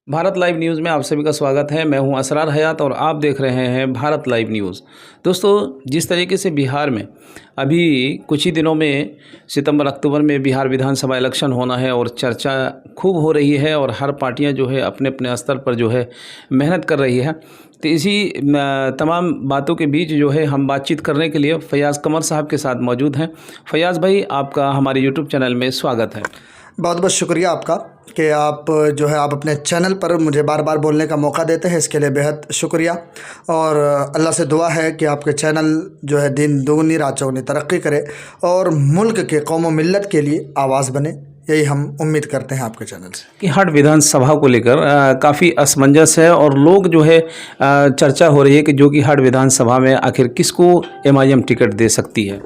Bharat live news में आप सभी का स्वागत है। मैं हूं असरार हयात और आप देख रहे हैं भारत लाइव न्यूज़। दोस्तों, जिस तरीके से बिहार में अभी कुछ ही दिनों में सितंबर अक्टूबर में बिहार विधानसभा इलेक्शन होना है और चर्चा खूब हो रही है और हर पार्टियां जो है अपने अपने स्तर पर जो है मेहनत कर रही है। तो इसी तमाम बातों के बीच जो है हम बातचीत करने के लिए फैयाज़ कमर साहब के साथ मौजूद हैं। फैयाज़ भाई, आपका हमारे यूट्यूब चैनल में स्वागत है। बहुत बहुत शुक्रिया आपका कि आप अपने चैनल पर मुझे बार बार बोलने का मौका देते हैं, इसके लिए बेहद शुक्रिया। और अल्लाह से दुआ है कि आपके चैनल जो है दिन दुगनी रात चौगुनी तरक्की करे और मुल्क के कौम व मिल्लत के लिए आवाज़ बने, यही हम उम्मीद करते हैं आपके चैनल से। कि हर विधानसभा को लेकर काफ़ी असमंजस है और लोग जो है चर्चा हो रही है कि जो कि हर विधानसभा में आखिर किसको एमआईएम टिकट दे सकती है।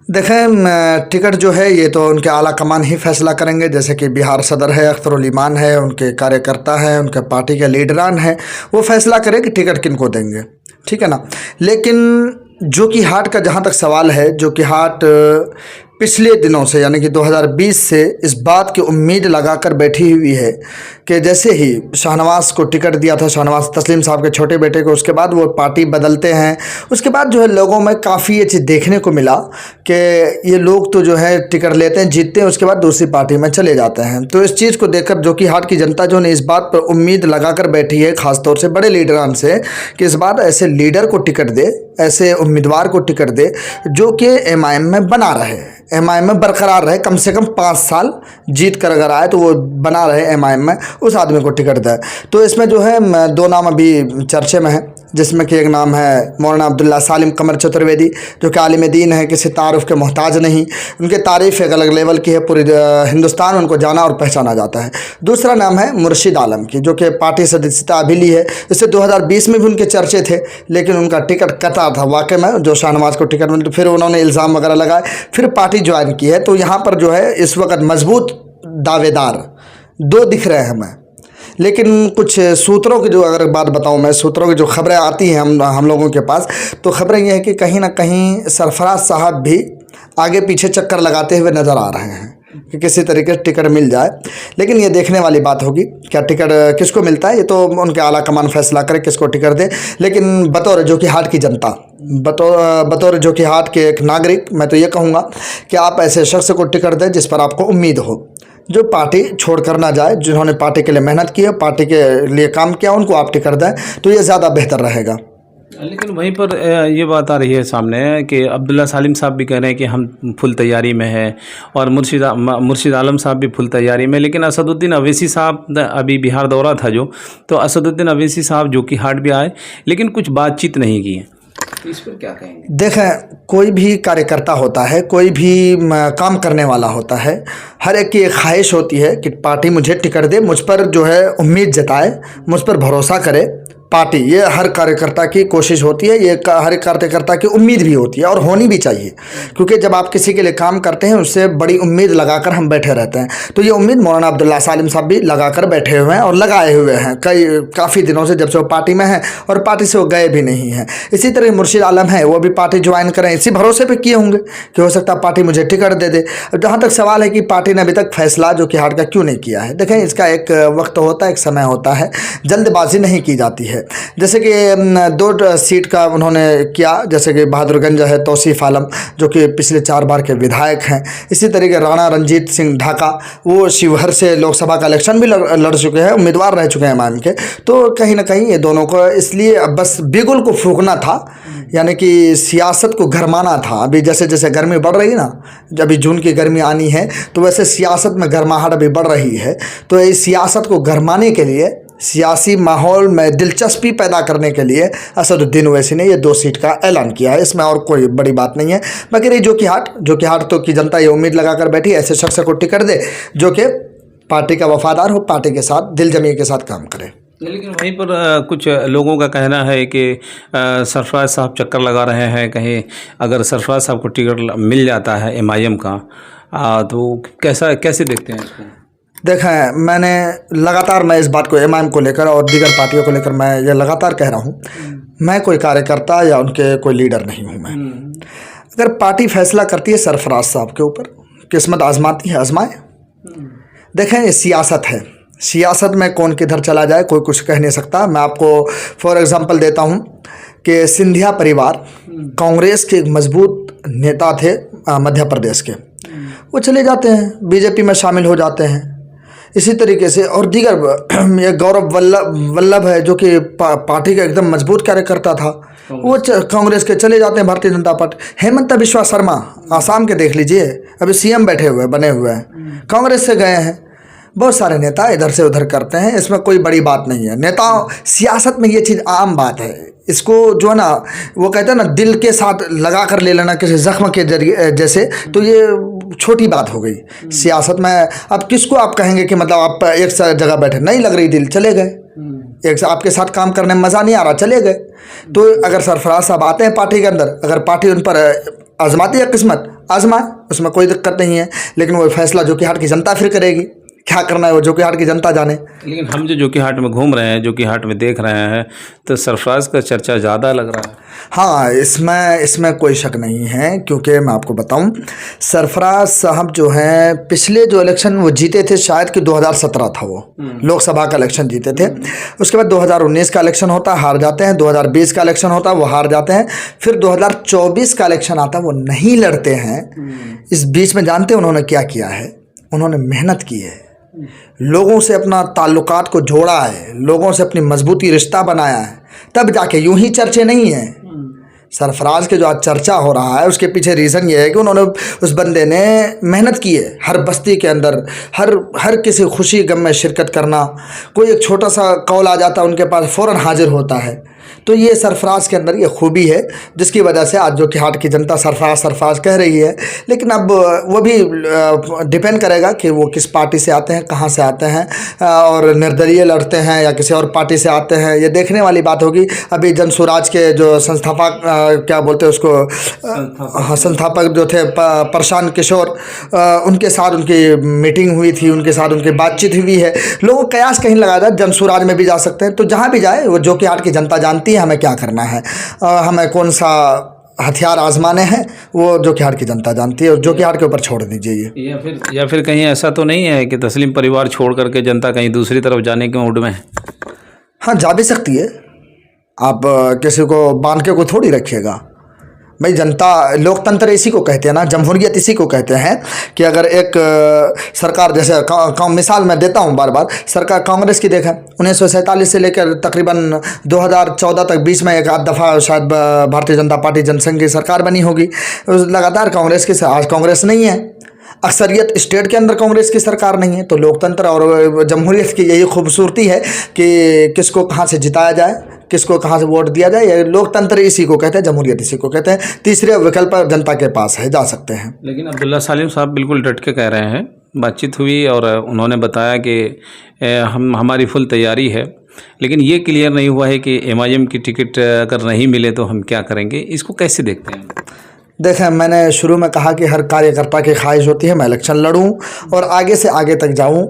देखें, टिकट जो है ये तो उनके आला कमान ही फैसला करेंगे। जैसे कि बिहार सदर है, अख्तरुल ईमान है, उनके कार्यकर्ता हैं, उनके पार्टी के लीडरान हैं, वो फैसला करें कि टिकट किनको देंगे, ठीक है ना। लेकिन जो कि हाट का जहाँ तक सवाल है, जो कि हाट पिछले दिनों से यानी कि 2020 से इस बात की उम्मीद लगाकर बैठी हुई है कि जैसे ही शाहनवाज को टिकट दिया था, शाहनवाज तस्लीम साहब के छोटे बेटे को, उसके बाद वो पार्टी बदलते हैं। उसके बाद जो है लोगों में काफ़ी ये चीज़ देखने को मिला कि ये लोग तो जो है टिकट लेते हैं, जीतते हैं, उसके बाद दूसरी पार्टी में चले जाते हैं। तो इस चीज़ को देखकर जो कि हाट की जनता जो ने इस बात पर उम्मीद लगाकर बैठी है, ख़ासतौर से बड़े लीडरान से, कि इस बार ऐसे लीडर को टिकट दे, ऐसे उम्मीदवार को टिकट दे जो कि एमआईएम में बना रहे, एमआईएम में बरकरार रहे, कम से कम 5 साल जीत कर अगर आए तो वो बना रहे एमआईएम में, उस आदमी को टिकट दे। तो इसमें जो है 2 नाम अभी चर्चे में हैं, जिसमें कि एक नाम है मौलाना अब्दुल्ला सालिम कमर चतुर्वेदी, जो कि आलिम दीन है, किसी तारुफ के मोहताज नहीं। उनकी तारीफ़ एक अलग लेवल की है, पूरी हिंदुस्तान उनको जाना और पहचाना जाता है। दूसरा नाम है मुर्शिद आलम की, जो कि पार्टी सदस्यता अभी ली है। इससे 2020 में भी उनके चर्चे थे, लेकिन उनका टिकट कटा था वाकई में, जो शाहनवाज को टिकट मिले, तो फिर उन्होंने इल्ज़ाम वगैरह लगाए, फिर पार्टी ज्वाइन की है। तो यहाँ पर जो है इस वक्त मजबूत दावेदार 2 दिख रहे हैं हमें। लेकिन कुछ सूत्रों की जो अगर बात बताऊं मैं, सूत्रों की जो खबरें आती हैं हम लोगों के पास, तो खबरें ये है कि कहीं ना कहीं सरफराज साहब भी आगे पीछे चक्कर लगाते हुए नज़र आ रहे हैं कि किसी तरीके से टिकट मिल जाए। लेकिन ये देखने वाली बात होगी क्या टिकट किसको मिलता है, ये तो उनके आला कमान फैसला करे किसको टिकट दे। लेकिन बतौर जो कि हाट की जनता, बतौर जो कि हाट के एक नागरिक, मैं तो ये कहूँगा कि आप ऐसे शख्स को टिकट दें जिस पर आपको उम्मीद हो, जो पार्टी छोड़कर ना जाए, जिन्होंने पार्टी के लिए मेहनत की है, पार्टी के लिए काम किया, उनको आप टिकट दें तो ये ज़्यादा बेहतर रहेगा। लेकिन वहीं पर ये बात आ रही है सामने कि अब्दुल्ला सालिम साहब भी कह रहे हैं कि हम फुल तैयारी में हैं, और मुर्शिद आलम साहब भी फुल तैयारी में। लेकिन असदुद्दीन अवैसी साहब अभी बिहार दौरा था तो असदुद्दीन अवैसी साहब जो कि हाट भी आए, लेकिन कुछ बातचीत नहीं की है। तो इस पर क्या कहेंगे? देखें, कोई भी कार्यकर्ता होता है, कोई भी काम करने वाला होता है, हर एक की एक ख्वाहिश होती है कि पार्टी मुझे टिकट दे, मुझ पर जो है उम्मीद जताए, मुझ पर भरोसा करे पार्टी। ये हर कार्यकर्ता की कोशिश होती है, ये हर कार्यकर्ता की उम्मीद भी होती है और होनी भी चाहिए, क्योंकि जब आप किसी के लिए काम करते हैं उससे बड़ी उम्मीद लगाकर हम बैठे रहते हैं। तो ये उम्मीद मौलाना अब्दुल्ला सालिम साहब भी लगाकर बैठे हुए हैं और लगाए हुए हैं काफ़ी दिनों से, जब से वो पार्टी में हैं, और पार्टी से वो गए भी नहीं हैं। इसी तरह मुर्शिद आलम है, वो भी पार्टी ज्वाइन करें इसी भरोसे पर किए होंगे कि हो सकता है पार्टी मुझे टिकट दे दे। जहाँ तक सवाल है कि पार्टी ने अभी तक फैसला जो कि हाट का क्यों नहीं किया है, देखें, इसका एक वक्त होता है, एक समय होता है, जल्दबाजी नहीं की जाती है। जैसे कि 2 सीट का उन्होंने किया, जैसे कि बहादुरगंज है तौसीफ आलम, जो कि पिछले 4 बार के विधायक हैं। इसी तरीके राणा रंजीत सिंह ढाका, वो शिवहर से लोकसभा का इलेक्शन भी लड़ चुके हैं, उम्मीदवार रह चुके हैं एमआईएम के। तो कहीं ना कहीं ये दोनों को इसलिए अब बस बिगुल को फूंकना था, यानी कि सियासत को गरमाना था। अभी जैसे जैसे गर्मी बढ़ रही ना, जब अभी जून की गर्मी आनी है, तो वैसे सियासत में गर्माहट अभी बढ़ रही है। तो इस सियासत को गरमाने के लिए, सियासी माहौल में दिलचस्पी पैदा करने के लिए असदुद्दीन ओवैसी ने ये 2 सीट का ऐलान किया है। इसमें और कोई बड़ी बात नहीं है। बाकी रही जो कि हाट तो की जनता ये उम्मीद लगाकर बैठी, ऐसे शख्स को टिकट दे जो कि पार्टी का वफादार हो, पार्टी के साथ दिल जमी के साथ काम करे। लेकिन वहीं पर कुछ लोगों का कहना है कि सरफराज साहब चक्कर लगा रहे हैं, कहीं अगर सरफराज साहब को टिकट मिल जाता है एमआईएम का, तो कैसे देखते हैं इसको? देखें, मैंने लगातार मैं इस बात को एमआईएम को लेकर और दीगर पार्टियों को लेकर मैं ये लगातार कह रहा हूँ, मैं कोई कार्यकर्ता या उनके कोई लीडर नहीं हूँ। मैं अगर पार्टी फैसला करती है सरफराज साहब के ऊपर, किस्मत आजमाती है, आजमाए। देखें, ये सियासत है, सियासत में कौन किधर चला जाए कोई कुछ कह नहीं सकता। मैं आपको फॉर एग्जांपल देता हूं कि सिंधिया परिवार कांग्रेस के एक मजबूत नेता थे मध्य प्रदेश के, वो चले जाते हैं बीजेपी में शामिल हो जाते हैं। इसी तरीके से और दीगर ये गौरव वल्लभ है जो कि पार्टी का एकदम मजबूत कार्यकर्ता था, वो कांग्रेस के चले जाते हैं भारतीय जनता पार्टी। हेमंत बिश्वा शर्मा आसाम के देख लीजिए, अभी सीएम बैठे हुए बने हुए हैं, कांग्रेस से गए हैं। बहुत सारे नेता इधर से उधर करते हैं, इसमें कोई बड़ी बात नहीं है। नेता सियासत में ये चीज़ आम बात है, इसको जो है ना वो कहते हैं ना दिल के साथ लगा कर ले लेना किसी जख्म के जरिए जैसे, तो ये छोटी बात हो गई सियासत में। अब किसको आप कहेंगे कि मतलब आप एक जगह बैठे नहीं लग रही दिल, चले गए, एक आपके साथ काम करने में मज़ा नहीं आ रहा, चले गए। तो अगर सरफराज साहब आते हैं पार्टी के अंदर, अगर पार्टी उन पर आजमाती है किस्मत, आजमाए, उसमें कोई दिक्कत नहीं है। लेकिन वो फैसला जोकीहाट की जनता फिर करेगी, क्या करना है वो जोकीहाट की जनता जाने। लेकिन हम जो जोकीहाट में घूम रहे हैं, जोकीहाट में देख रहे हैं, तो सरफराज का चर्चा ज़्यादा लग रहा है। हाँ, इसमें कोई शक नहीं है, क्योंकि मैं आपको बताऊं सरफराज साहब जो हैं पिछले जो इलेक्शन वो जीते थे, शायद कि 2017 था, वो लोकसभा का इलेक्शन जीते थे। उसके बाद 2019 का इलेक्शन होता, हार जाते हैं। 2020 का इलेक्शन होता, वो हार जाते हैं। फिर 2024 का इलेक्शन आता, वो नहीं लड़ते हैं। इस बीच में जानते हैं उन्होंने क्या किया है? उन्होंने मेहनत की है, लोगों से अपना ताल्लुकात को जोड़ा है, लोगों से अपनी मजबूती रिश्ता बनाया है, तब जाके यूं ही चर्चे नहीं हैं। सरफराज के जो आज चर्चा हो रहा है उसके पीछे रीज़न ये है कि उन्होंने, उस बंदे ने मेहनत की है। हर बस्ती के अंदर हर किसी खुशी गम में शिरकत करना, कोई एक छोटा सा कॉल आ जाता है उनके पास फ़ौरन हाजिर होता है। तो ये सरफराज के अंदर ये खूबी है जिसकी वजह से आज जोकीहाट की जनता सरफराज कह रही है। लेकिन अब वो भी डिपेंड करेगा कि वो किस पार्टी से आते हैं, कहाँ से आते हैं, और निर्दलीय लड़ते हैं या किसी और पार्टी से आते हैं, ये देखने वाली बात होगी। अभी जनसुराज के जो संस्थापक क्या बोलते हैं उसको, संस्थापक जो थे प्रशांत किशोर, उनके साथ उनकी मीटिंग हुई थी, उनके साथ उनकी बातचीत हुई है। लोगों कयास कहीं लगा था जनसुराज में भी जा सकते हैं, तो जहाँ भी जाए वो जोकीहाट की जनता जानती है हमें क्या करना है, हमें कौन सा हथियार आजमाने हैं, वो जोकीहाट की जनता जानती है, और जोकीहाट के ऊपर छोड़ दीजिए ये। या फिर कहीं ऐसा तो नहीं है कि तस्लीम परिवार छोड़ करके जनता कहीं दूसरी तरफ जाने के मूड में है? हाँ, जा भी सकती है। आप किसी को बांध के को थोड़ी रखिएगा भाई। जनता, लोकतंत्र इसी को कहते हैं ना, जमहूरियत इसी को कहते हैं कि अगर एक सरकार, जैसे मिसाल मैं देता हूँ बार बार, सरकार कांग्रेस की देखें, 1947 से लेकर तकरीबन 2014 तक बीच में एक आध दफ़ा शायद भारतीय जनता पार्टी जनसंघ की सरकार बनी होगी, लगातार कांग्रेस की। आज कांग्रेस नहीं है, अक्सरियत स्टेट के अंदर कांग्रेस की सरकार नहीं है। तो लोकतंत्र और जमहूरियत की यही खूबसूरती है कि किसको कहाँ से जिताया जाए, किसको कहाँ से वोट दिया जाए। ये लोकतंत्र इसी को कहते हैं, जमहूरियत इसी को कहते हैं। तीसरे विकल्प जनता के पास है, जा सकते हैं। लेकिन अब्दुल्ला सालिम साहब बिल्कुल डट के कह रहे हैं, बातचीत हुई और उन्होंने बताया कि हमारी फुल तैयारी है, लेकिन ये क्लियर नहीं हुआ है कि MIM की टिकट अगर नहीं मिले तो हम क्या करेंगे। इसको कैसे देखते हैं? देखें, मैंने शुरू में कहा कि हर कार्यकर्ता की ख्वाहिश होती है मैं इलेक्शन लड़ूं और आगे से आगे तक जाऊं।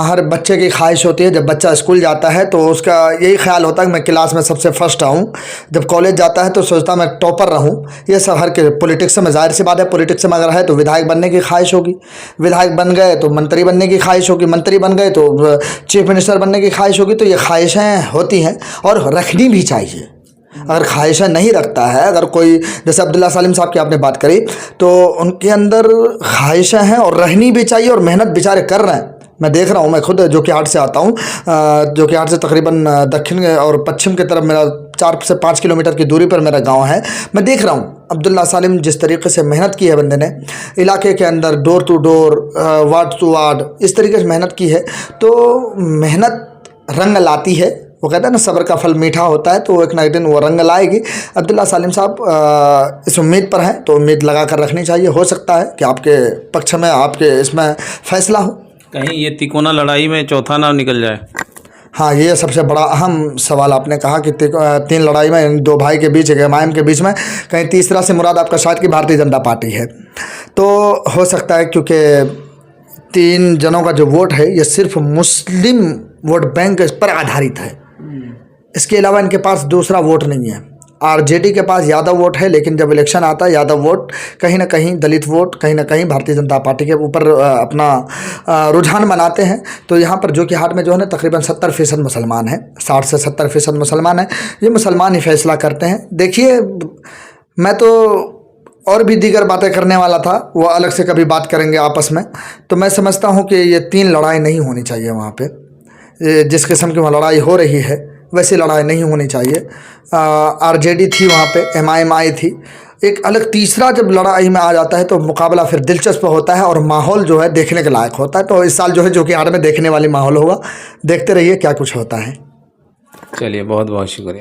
हर बच्चे की ख्वाहिश होती है, जब बच्चा स्कूल जाता है तो उसका यही ख्याल होता है कि मैं क्लास में सबसे फर्स्ट आऊं। जब कॉलेज जाता है तो सोचता मैं टॉपर रहूं। ये सब हर के पॉलिटिक्स में जाहिर सी बात है, पॉलिटिक्स में अगर है तो विधायक बनने की ख्वाहिश होगी, विधायक बन गए तो मंत्री बनने की ख्वाहिश होगी, मंत्री बन गए तो चीफ मिनिस्टर बनने की ख्वाहिश होगी। तो ये ख्वाहिशें होती हैं और रखनी भी चाहिए। अगर ख्वाहिशें नहीं रखता है, अगर कोई, जैसे अब्दुल्ला सालिम साहब की आपने बात करी, तो उनके अंदर ख्वाहिशें हैं और रहनी भी चाहिए, और मेहनत बेचारे कर रहे हैं। मैं देख रहा हूँ, मैं खुद जोकीहाट से आता हूँ, जोकीहाट से तकरीबन दक्षिण और पश्चिम की तरफ मेरा 4 से 5 किलोमीटर की दूरी पर मेरा गांव है। मैं देख रहा हूँ अब्दुल्ला सालिम जिस तरीके से मेहनत की है बंदे ने, इलाके के अंदर door to door, ward to ward, इस तरीके से मेहनत की है। तो मेहनत रंग लाती है। वो कहते हैं ना, सब्र का फल मीठा होता है, तो एक ना एक दिन वो रंग लाएगी। अब्दुल्ला सालिम साहब इस उम्मीद पर हैं, तो उम्मीद लगा कर रखनी चाहिए। हो सकता है कि आपके पक्ष में, आपके इसमें फैसला हो। कहीं ये तिकोना लड़ाई में चौथा ना निकल जाए। हाँ, ये सबसे बड़ा अहम सवाल आपने कहा कि 3 लड़ाई में, 2 भाई के बीच, MIM के बीच में, कहीं तीसरा से मुराद आपका शायद कि भारतीय जनता पार्टी है। तो हो सकता है, क्योंकि 3 जनों का जो वोट है ये सिर्फ मुस्लिम वोट बैंक पर आधारित है, इसके अलावा इनके पास दूसरा वोट नहीं है। आरजेडी के पास यादव वोट है, लेकिन जब इलेक्शन आता है यादव वोट कहीं ना कहीं, दलित वोट कहीं ना कहीं भारतीय जनता पार्टी के ऊपर अपना रुझान बनाते हैं। तो यहाँ पर जोकीहाट में जो है ना तकरीबन 70% मुसलमान हैं, 60 से 70% मुसलमान हैं। ये मुसलमान ही फैसला करते हैं। देखिए, मैं तो और भी दीगर बातें करने वाला था, वो अलग से कभी बात करेंगे आपस में। तो मैं समझता हूँ कि ये 3 लड़ाई नहीं होनी चाहिए वहाँ पे। जिस किस्म की वहाँ लड़ाई हो रही है वैसी लड़ाई नहीं होनी चाहिए। आरजेडी थी वहाँ पे, एमआईएम थी। एक अलग तीसरा जब लड़ाई में आ जाता है तो मुकाबला फिर दिलचस्प होता है और माहौल जो है देखने के लायक होता है। तो इस साल जो है जोकीहाट में देखने वाली माहौल होगा। देखते रहिए क्या कुछ होता है। चलिए, बहुत बहुत शुक्रिया।